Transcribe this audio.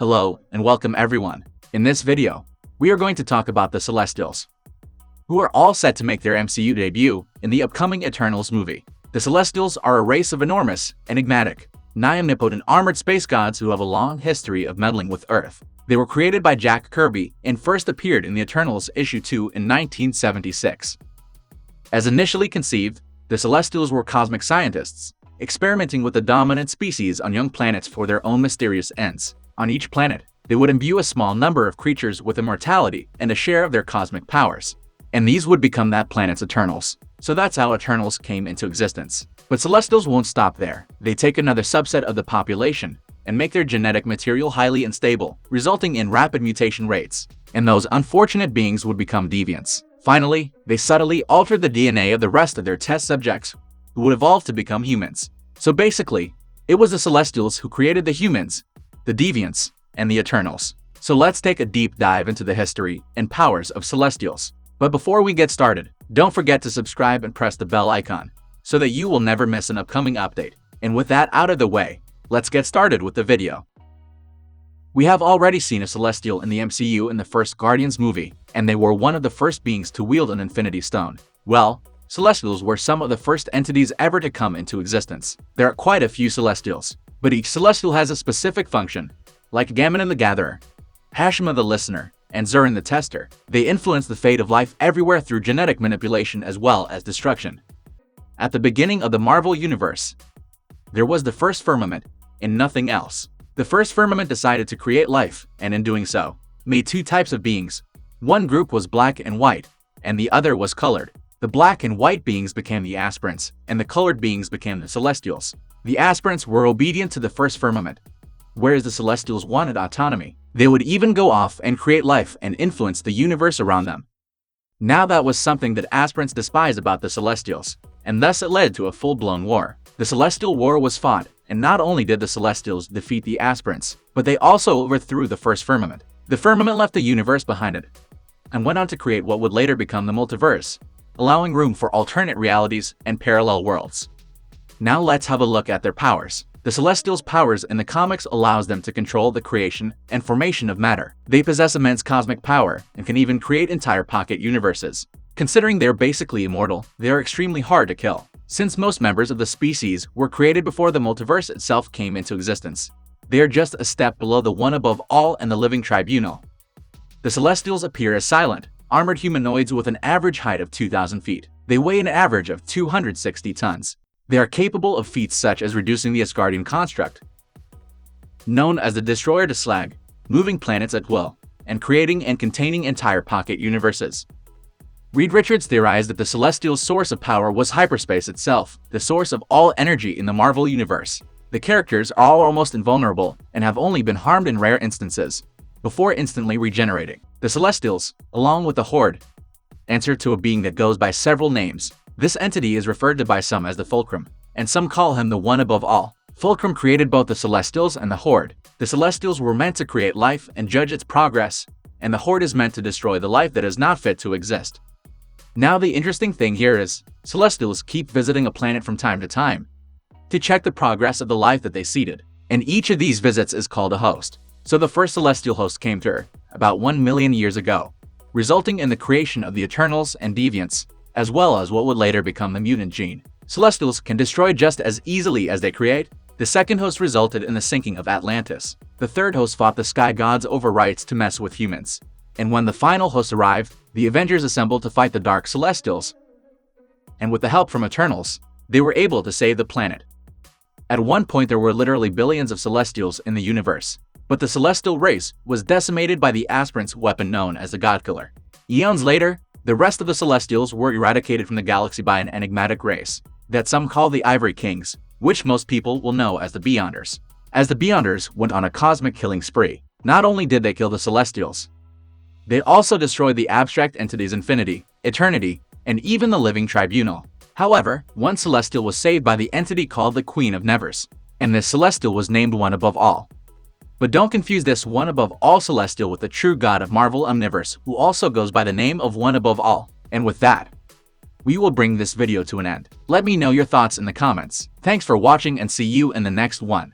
Hello, and welcome everyone. In this video, we are going to talk about the Celestials, who are all set to make their MCU debut in the upcoming Eternals movie. The Celestials are a race of enormous, enigmatic, nigh-omnipotent armored space gods who have a long history of meddling with Earth. They were created by Jack Kirby and first appeared in the Eternals issue 2 in 1976. As initially conceived, the Celestials were cosmic scientists, experimenting with the dominant species on young planets for their own mysterious ends. On each planet, they would imbue a small number of creatures with immortality and a share of their cosmic powers, and these would become that planet's Eternals. So that's how Eternals came into existence. But Celestials won't stop there. They take another subset of the population and make their genetic material highly unstable, resulting in rapid mutation rates, and those unfortunate beings would become Deviants. Finally, they subtly altered the DNA of the rest of their test subjects, who would evolve to become humans. So basically, it was the Celestials who created the humans, the Deviants, and the Eternals. So let's take a deep dive into the history and powers of Celestials. But before we get started, don't forget to subscribe and press the bell icon so that you will never miss an upcoming update. And with that out of the way, let's get started with the video. We have already seen a Celestial in the MCU in the first Guardians movie, and they were one of the first beings to wield an Infinity Stone. Well, Celestials were some of the first entities ever to come into existence. There are quite a few Celestials, but each Celestial has a specific function. Like Gammon the Gatherer, Hashima the Listener, and Zurin the Tester, they influence the fate of life everywhere through genetic manipulation as well as destruction. At the beginning of the Marvel Universe, there was the first firmament, and nothing else. The first firmament decided to create life, and in doing so, made two types of beings. One group was black and white, and the other was colored. The black and white beings became the aspirants, and the colored beings became the Celestials. The aspirants were obedient to the first firmament, whereas the Celestials wanted autonomy. They would even go off and create life and influence the universe around them. Now that was something that aspirants despised about the Celestials, and thus it led to a full-blown war. The Celestial War was fought, and not only did the Celestials defeat the aspirants, but they also overthrew the first firmament. The firmament left the universe behind it, and went on to create what would later become the multiverse, allowing room for alternate realities and parallel worlds. Now let's have a look at their powers. The Celestials' powers in the comics allows them to control the creation and formation of matter. They possess immense cosmic power and can even create entire pocket universes. Considering they're basically immortal, they are extremely hard to kill, since most members of the species were created before the multiverse itself came into existence. They are just a step below the one above all and the living tribunal. The Celestials appear as silent, armored humanoids with an average height of 2,000 feet. They weigh an average of 260 tons. They are capable of feats such as reducing the Asgardian construct, known as the Destroyer to slag, moving planets at will, and creating and containing entire pocket universes. Reed Richards theorized that the Celestials' source of power was hyperspace itself, the source of all energy in the Marvel Universe. The characters are all almost invulnerable and have only been harmed in rare instances, before instantly regenerating. The Celestials, along with the Horde, answer to a being that goes by several names. This entity is referred to by some as the Fulcrum, and some call him the One Above All. Fulcrum created both the Celestials and the Horde. The Celestials were meant to create life and judge its progress, and the Horde is meant to destroy the life that is not fit to exist. Now the interesting thing here is, Celestials keep visiting a planet from time to time to check the progress of the life that they seeded, and each of these visits is called a host. So the first Celestial host came to Earth about 1 million years ago, resulting in the creation of the Eternals and Deviants, as well as what would later become the mutant gene. Celestials can destroy just as easily as they create. The second host resulted in the sinking of Atlantis. The third host fought the sky gods over rights to mess with humans. And when the final host arrived, the Avengers assembled to fight the Dark Celestials. And with the help from Eternals, they were able to save the planet. At one point there were literally billions of Celestials in the universe, but the Celestial race was decimated by the aspirants' weapon known as the Godkiller. Eons later, the rest of the Celestials were eradicated from the galaxy by an enigmatic race that some call the Ivory Kings, which most people will know as the Beyonders. As the Beyonders went on a cosmic killing spree, not only did they kill the Celestials, they also destroyed the abstract entities Infinity, Eternity, and even the living tribunal. However, one Celestial was saved by the entity called the Queen of Nevers, and this Celestial was named One Above All. But don't confuse this One Above All Celestial with the true god of Marvel Omniverse, who also goes by the name of One Above All. And with that, we will bring this video to an end. Let me know your thoughts in the comments. Thanks for watching and see you in the next one.